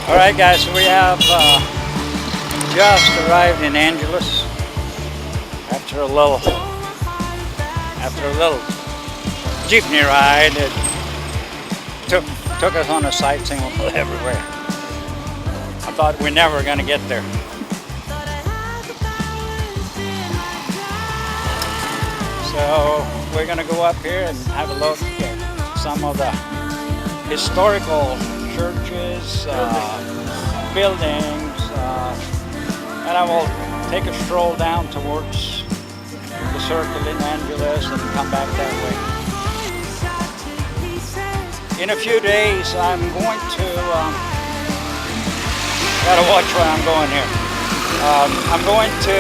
Alright guys, so we have just arrived in Angeles after a little jeepney ride. It took us on a sightseeing everywhere. I thought we were never going to get there. So we're going to go up here and have a look at some of the historical churches, buildings, and I will take a stroll down towards the circle in Angeles and come back that way. In a few days I'm going to, gotta watch where I'm going here. I'm going to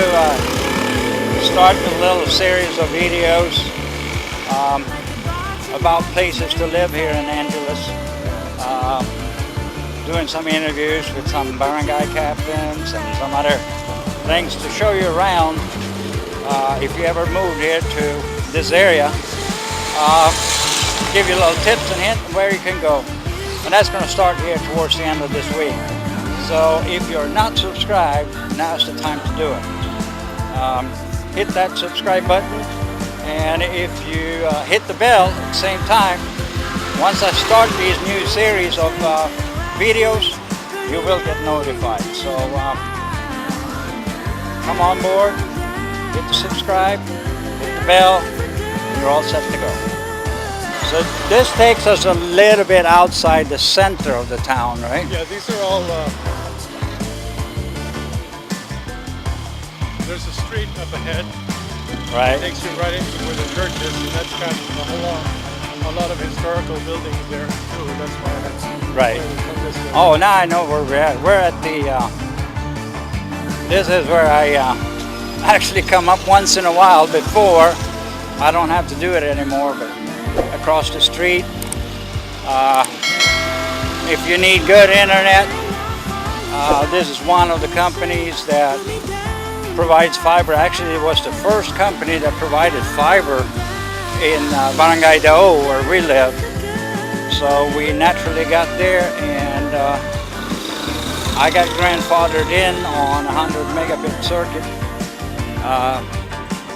start a little series of videos about places to live here in Angeles. Doing some interviews with some barangay captains and some other things to show you around if you ever moved here to this area. Give you a little tips and hints where you can go. And that's going to start here towards the end of this week. So if you're not subscribed, now's the time to do it. Hit that subscribe button, and if you hit the bell at the same time, once I start these new series of videos, you will get notified. So come on board, hit the subscribe, hit the bell, and you're all set to go. So this takes us a little bit outside the center of the town, right? Yeah, these are all, there's a street up ahead. Right. It takes you right into where the church is, and that's got a lot of historical buildings there too. That's why that's right. Oh, now I know where we're at. We're at the, this is where I actually come up once in a while before. I don't have to do it anymore, but across the street. If you need good internet, this is one of the companies that provides fiber. Actually, it was the first company that provided fiber in Barangay Dao, where we live. So we naturally got there, and I got grandfathered in on a 100 megabit circuit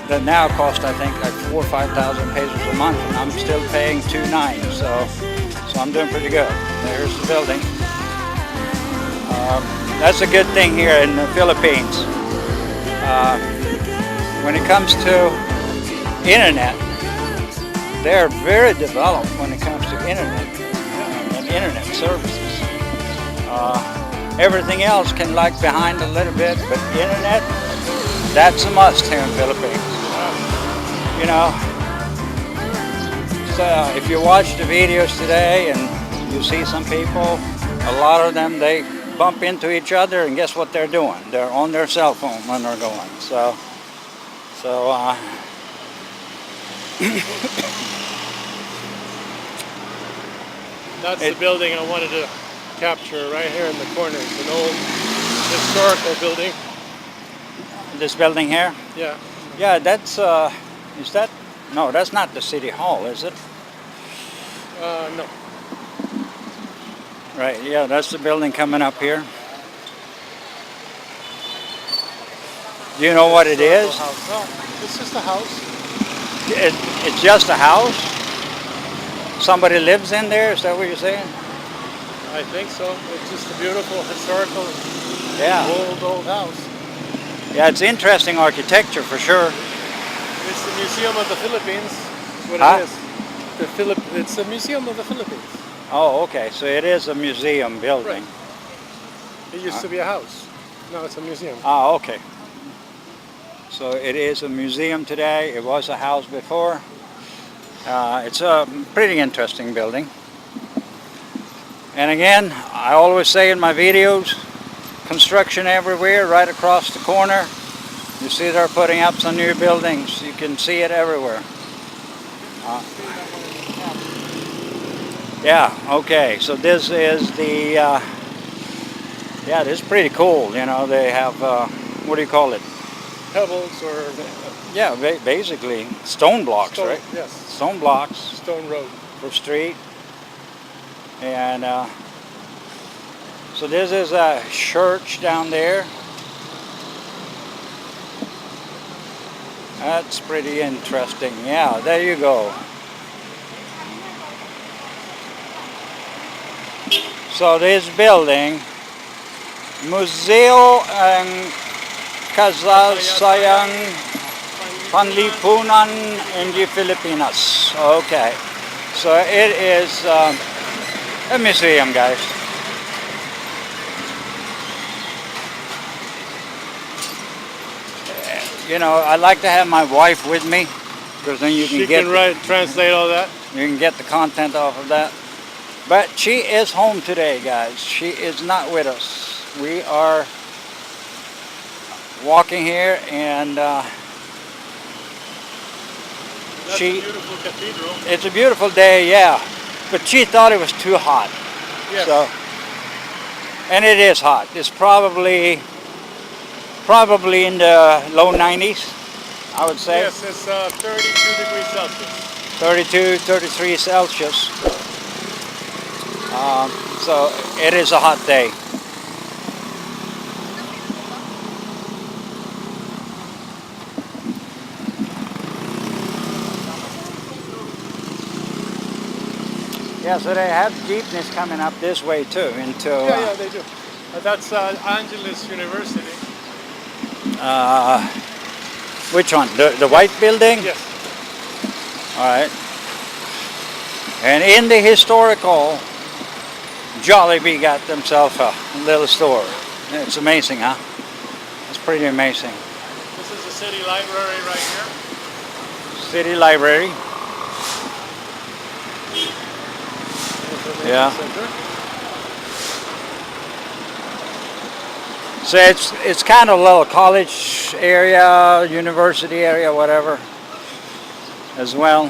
that now costs, I think, like 4,000 or 5,000 pesos a month, and I'm still paying 2,900. So I'm doing pretty good. There's the building. That's a good thing here in the Philippines. When it comes to internet, they're very developed when it comes to internet and internet services. Everything else can lag behind a little bit, but internet, that's a must here in Philippines. You know, so if you watch the videos today and you see some people, a lot of them, they bump into each other, and guess what they're doing? They're on their cell phone when they're going. So that's the building I wanted to capture right here in the corner. It's an old historical building. This building here? Yeah. Yeah, that's, is that, no, that's not the city hall, is it? No. Right, yeah, that's the building coming up here. Do you know what it is? No, it's just a house. It's just a house? Somebody lives in there, is that what you're saying? I think so. It's just a beautiful historical, old house. Yeah, it's interesting architecture for sure. It's the Museum of the Philippines, is what it is. It's the Museum of the Philippines. Oh, okay, so it is a museum building. Right. It used to be a house. Now it's a museum. Oh, okay. So it is a museum today. It was a house before. It's a pretty interesting building. And again, I always say in my videos, construction everywhere, right across the corner. You see they're putting up some new buildings. You can see it everywhere. Yeah, okay, so this is the, yeah, this is pretty cool, you know, they have, what do you call it? Pebbles or... Yeah, basically stone blocks, right? Yes. Stone blocks. Stone road. For street. And So this is a church down there. That's pretty interesting. Yeah, there you go. So this building, Museo ang Kasaysayan Panlipunan in the Filipinas. Okay, so it is a museum, guys. You know, I like to have my wife with me because then you can She get can translate all that. you can get the content off of that. But she is home today, guys. She is not with us. We are walking here, and That's a beautiful cathedral. it's a beautiful day, yeah. But she thought it was too hot. Yes. So, and it is hot. It's probably in the low 90s, I would say. Yes, it's 32 degrees Celsius. 32, 33 Celsius. So it is a hot day. Yeah, so they have jeepneys coming up this way too into Yeah, they do. That's Angeles University. which one? The white building? Yes. All right. And in the historical, Jollibee got themselves a little store. It's amazing, huh? It's pretty amazing. This is the city library right here. City library. Yeah. Center. So it's kind of a little college area, university area, whatever, as well.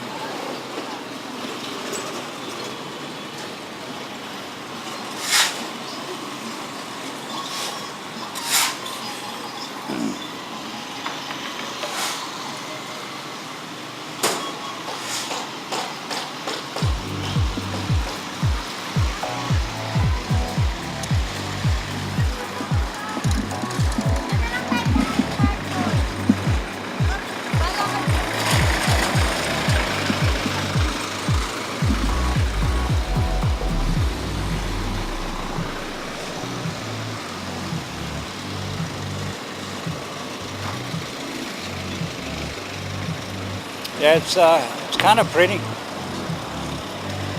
Yeah, it's kind of pretty.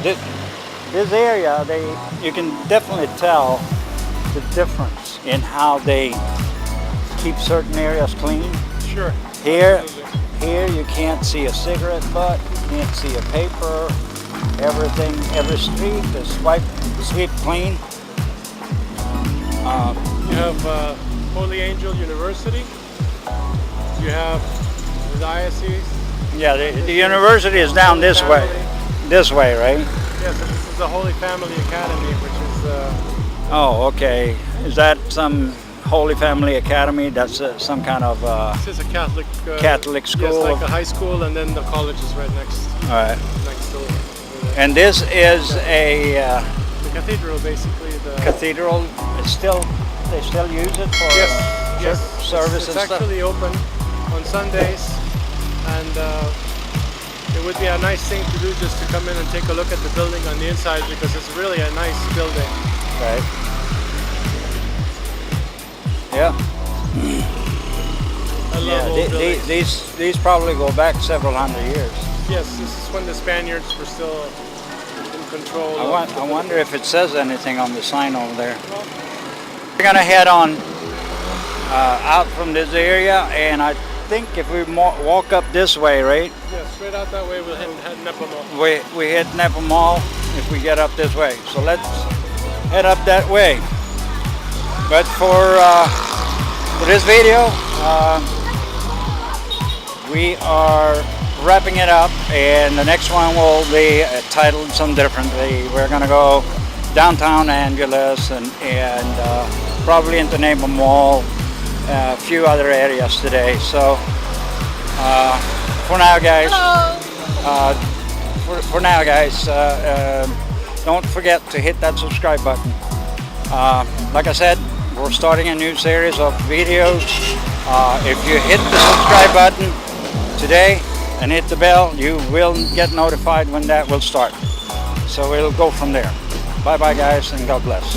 This area, you can definitely tell the difference in how they keep certain areas clean. Sure. Here Absolutely. you can't see a cigarette butt, you can't see a paper. Everything, every street is swept clean. You have Holy Angel University. You have the diocese. Yeah, the university is down this way. This way, right? Yes, and this is the Holy Family Academy, which is... Oh, okay. Is that some Holy Family Academy? That's some kind of this is a Catholic... Catholic school? Yes, like a high school, and then the college is right next door. And this is The cathedral, basically. The cathedral. They still use it for church service it's and stuff? actually open on Sundays, and it would be a nice thing to do just to come in and take a look at the building on the inside, because it's really a nice building. Right. Yeah. I love old buildings. These probably go back several hundred years. Yes, this is when the Spaniards were still in control. I wonder if it says anything on the sign over there. We're gonna head on out from this area, and I think if we walk up this way, right? Yeah, straight out that way we'll hit Nepa Mall. We hit Nepa Mall if we get up this way. So let's head up that way. But for this video, we are wrapping it up, and the next one will be titled some differently. We're gonna go downtown Angeles and probably into Nepa Mall, a few other areas today. So for now, guys. For now, guys, don't forget to hit that subscribe button. Like I said, we're starting a new series of videos. If you hit the subscribe button today and hit the bell, you will get notified when that will start. So it'll go from there. Bye bye guys, and God bless.